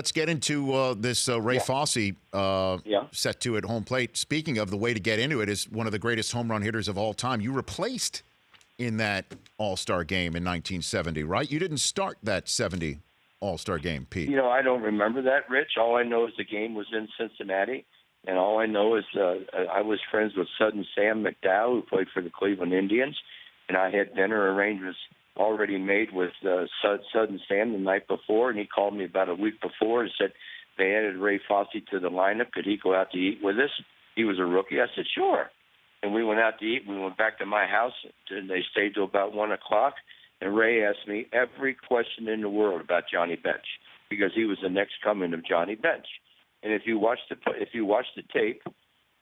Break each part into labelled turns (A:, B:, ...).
A: Let's get into this Ray Fosse set to at home plate. Speaking of, the way to get into it is one of the greatest home run hitters of all time. You replaced in that All-Star game in 1970, right? You didn't start that 70 All-Star game, Pete.
B: I don't remember that, Rich. All I know is the game was in Cincinnati, and all I know is I was friends with Sudden Sam McDowell, who played for the Cleveland Indians, and I had dinner arrangements already made with Sudden Sam the night before, and he called me about a week before and said they added Ray Fosse to the lineup. Could he go out to eat with us? He was a rookie. I said, sure. And we went out to eat. We went back to my house, and they stayed till about 1 o'clock. And Ray asked me every question in the world about Johnny Bench because he was the next coming of Johnny Bench. And if you watch the tape,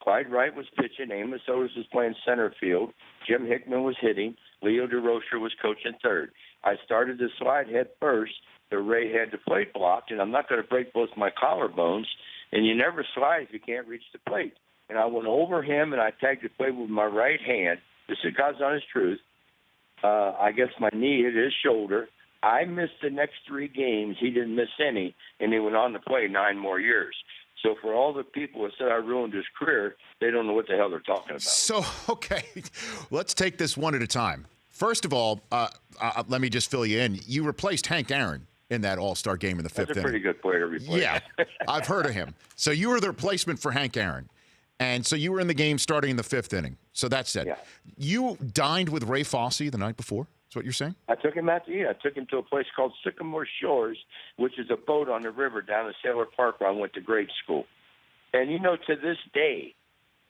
B: Clyde Wright was pitching, Amos Otis was playing center field, Jim Hickman was hitting, Leo DeRocher was coaching third. I started to slide head first. The Ray had the plate blocked, and I'm not going to break both my collarbones. And you never slide if you can't reach the plate. And I went over him, and I tagged the plate with my right hand. This is God's honest truth. I guess my knee hit his shoulder. I missed the next 3 games. He didn't miss any, and he went on to play 9 more years. So for all the people that said I ruined his career, they don't know what the hell they're talking about.
A: So, okay, let's take this one at a time. First of all, let me just fill you in. You replaced Hank Aaron in that All-Star game in the 5th inning.
B: That's a pretty good player to replace.
A: Yeah, I've heard of him. So you were the replacement for Hank Aaron. And so you were in the game starting in the 5th inning. So that's it.
B: Yeah.
A: You dined with Ray Fosse the night before? That's what you're saying?
B: I took him out to eat. I took him to a place called Sycamore Shores, which is a boat on the river down in Sailor Park where I went to grade school. And, to this day,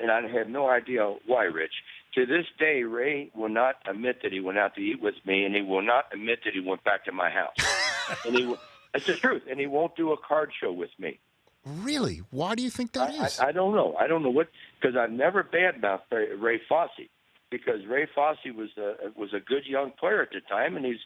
B: and I have no idea why, Rich, to this day, Ray will not admit that he went out to eat with me, and he will not admit that he went back to my house. That's the truth. And he won't do a card show with me.
A: Really? Why do you think that is?
B: I don't know. I don't know what, because I've never badmouthed Ray Fosse, because Ray Fosse was a good young player at the time, and he's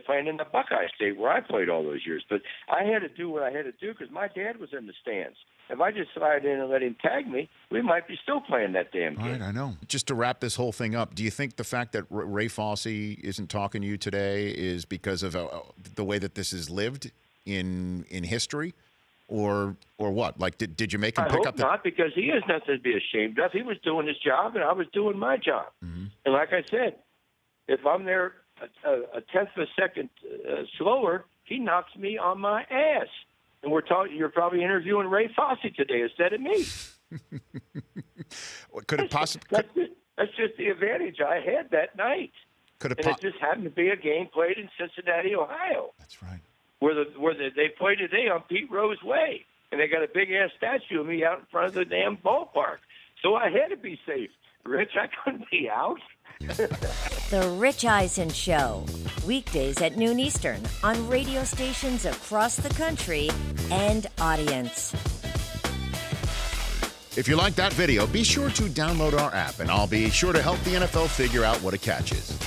B: playing in the Buckeye State where I played all those years. But I had to do what I had to do because my dad was in the stands. If I just slide in and let him tag me, we might be still playing that damn game.
A: Right, I know. Just to wrap this whole thing up, do you think the fact that Ray Fosse isn't talking to you today is because of the way that this is lived in history? Or what? Like, did you make him pick up?
B: Not, because he has nothing to be ashamed of. He was doing his job, and I was doing my job. Mm-hmm. And like I said, if I'm there a tenth of a second slower, he knocks me on my ass. And you're probably interviewing Ray Fosse today instead of me.
A: Could it possibly?
B: That's just the advantage I had that night. It just happened to be a game played in Cincinnati, Ohio.
A: That's right.
B: Where they play today on Pete Rose Way, and they got a big ass statue of me out in front of the damn ballpark. So I had to be safe, Rich. I couldn't be out.
C: The Rich Eisen Show, weekdays at noon Eastern on radio stations across the country and audience.
A: If you like that video, be sure to download our app, and I'll be sure to help the NFL figure out what a catch is.